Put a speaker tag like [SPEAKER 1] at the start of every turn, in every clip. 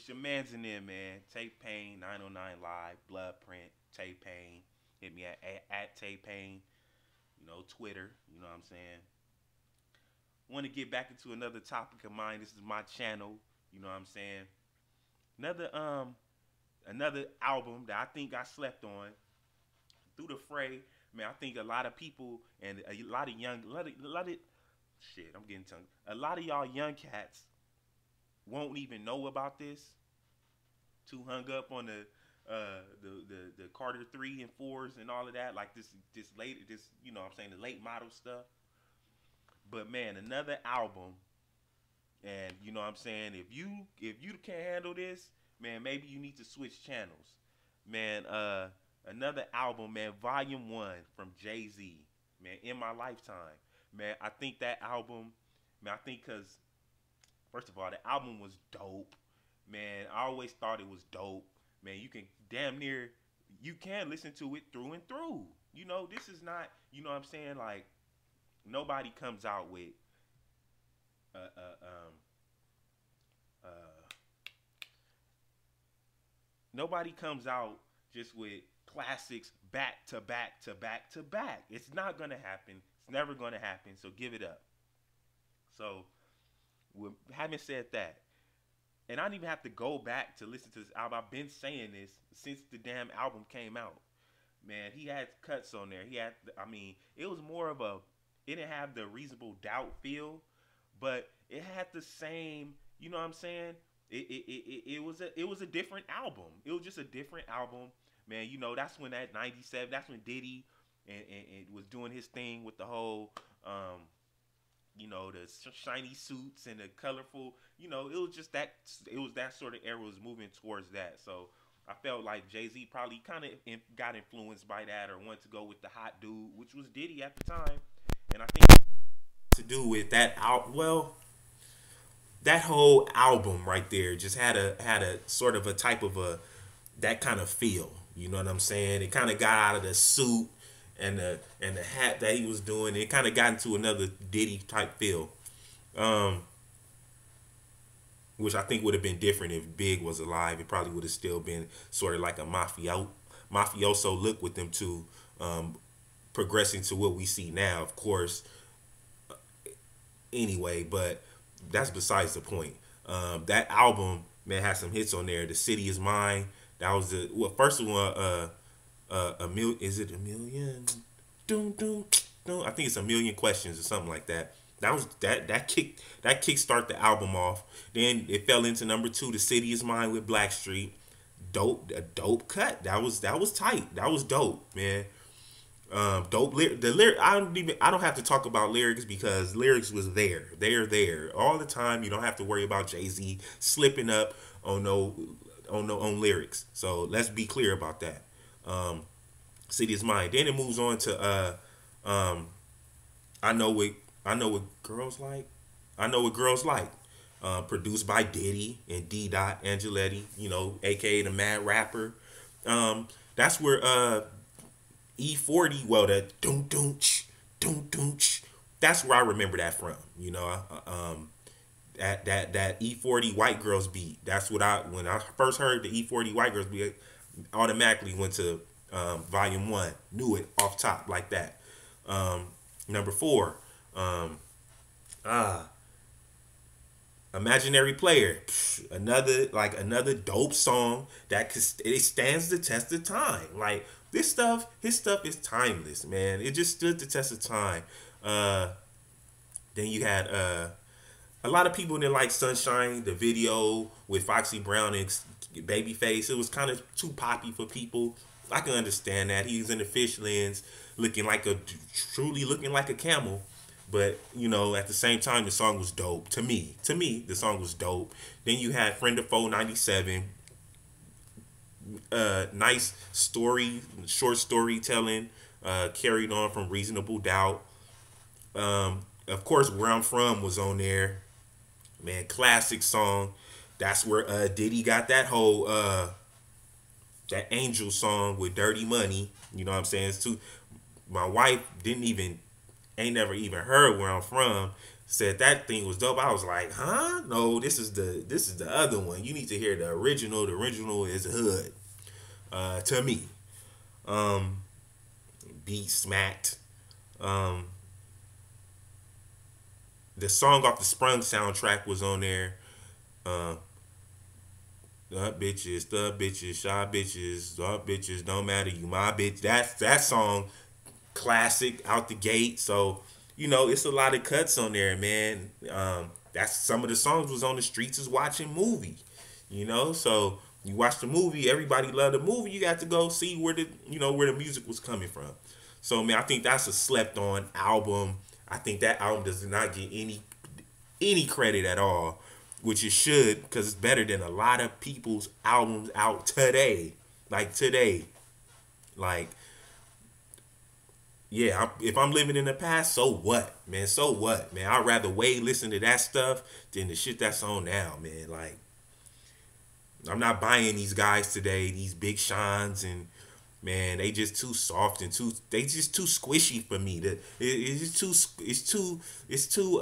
[SPEAKER 1] It's your man's in there, man. Tay Pain, 909 Live, Bloodprint, Tay Pain. Hit me at Tay Pain, Twitter, you know what I'm saying? Want to get back into another topic of mine. This is my channel, you know what I'm saying? Another album that I think I slept on, Through the Fray. Man, I think a lot of people and a lot of young, a lot of shit. I'm getting tongue. A lot of y'all young cats won't even know about this. Too hung up on the Carter 3 and 4s and all of that, like this late this what I'm saying, the late model stuff. But man, another album, and you know what I'm saying, if you can't handle this, man, maybe you need to switch channels. Man, another album, man, Volume 1 from Jay-Z, man, In My Lifetime. Man, I think that album, man, I think cuz first of all, the album was dope. Man, I always thought it was dope. Man, you can damn near you can listen to it through and through. This is not, what I'm saying, like nobody comes out with uh uh um uh nobody comes out just with classics back to back to back to back. It's not gonna happen. It's never gonna happen. So give it up. So, with having said that, and I don't even have to go back to listen to this album. I've been saying this since the damn album came out. Man, he had cuts on there. I mean, it was more of a, it didn't have the Reasonable Doubt feel, but it had the same, you know what I'm saying? It was a different album. It was just a different album. Man, that's when that 97, that's when Diddy and was doing his thing with the whole, the shiny suits and the colorful, it was just that, it was that sort of era was moving towards that. So I felt like Jay-Z probably kind of got influenced by that or wanted to go with the hot dude, which was Diddy at the time. And I think to do with that out, well, that whole album right there just had a sort of a type of a that kind of feel. You know what I'm saying? It kind of got out of the suit and the hat that he was doing. It kind of got into another Diddy type feel, um, which I think would have been different if Big was alive. It probably would have still been sort of like a mafioso look with them two, um, progressing to what we see now. Of course, anyway, but that's besides the point. That album, man, has some hits on there. The City Is Mine. That was the first one. A million. Is it a million? Doom doom. No, I think it's A Million Questions or something like that. That kick start the album off. Then it fell into number two. The City Is Mine with Blackstreet. A dope cut. That was tight. That was dope, man. The lyric. I don't have to talk about lyrics because lyrics was there. They're there all the time. You don't have to worry about Jay-Z slipping up on on lyrics. So let's be clear about that. Um, City Is Mine. Then it moves on to um, I know what I know what girls like. I know what girls like. Produced by Diddy and D. Dot Angeletti, aka the Mad Rapper. That's where E40, well, that doom doom, that's where I remember that from. That E40 White Girls beat. That's what when I first heard the E40 White Girls beat, automatically went to Volume 1. Knew it off top like that. Number 4, um, ah, Imaginary Player. Another dope song it stands the test of time. Like his stuff is timeless, man. It just stood the test of time. Uh, then you had a lot of people didn't like Sunshine, the video with Foxy Brown and Babyface. It was kind of too poppy for people. I can understand that. He's in the fish lens, truly looking like a camel. But at the same time, the song was dope to me. To me, the song was dope. Then you had Friend of Foe '97. Nice story, short storytelling, carried on from Reasonable Doubt. Of course, Where I'm From was on there. Man, classic song. That's where Diddy got that whole that Angel song with Dirty Money. You know what I'm saying? It's too. My wife ain't never even heard Where I'm From. said that thing was dope. I was like, huh? No, this is the other one. You need to hear the original. The original is hood. To me. Um, Beat smacked. Um, the song off the Sprung soundtrack was on there. Uh, the bitches, shy bitches, the bitches don't matter. You my bitch. That song classic out the gate. So it's a lot of cuts on there, man. That's some of the songs was on the streets is watching movie. So you watch the movie, everybody loved the movie. You got to go see where the music was coming from. So man, I think that's a slept on album. I think that album does not get any credit at all, which it should, because it's better than a lot of people's albums out today. Like today, like yeah, if I'm living in the past, so what, man? So what, man? I'd rather way listen to that stuff than the shit that's on now, man. Like, I'm not buying these guys today, these Big Seans, and man, they just too soft and they just too squishy for me. It's too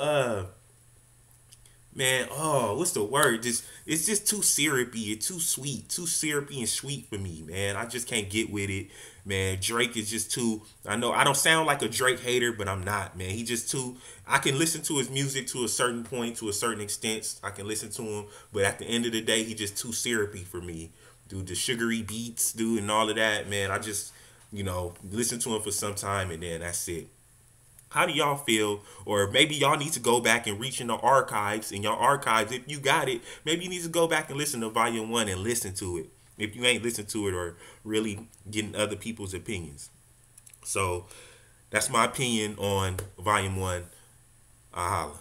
[SPEAKER 1] man, oh, what's the word? It's just too syrupy and too sweet, too syrupy and sweet for me, man. I just can't get with it, man. Drake is just too. I know I don't sound like a Drake hater, but I'm not, man. He just too. I can listen to his music to a certain point, to a certain extent. I can listen to him, but at the end of the day, he just too syrupy for me, dude. The sugary beats, dude, and all of that, man. I just, listen to him for some time, and then that's it. How do y'all feel? Or maybe y'all need to go back and reach in the archives. In your archives, if you got it, maybe you need to go back and listen to Volume 1 and listen to it. If you ain't listened to it or really getting other people's opinions. So that's my opinion on Volume 1. I holla.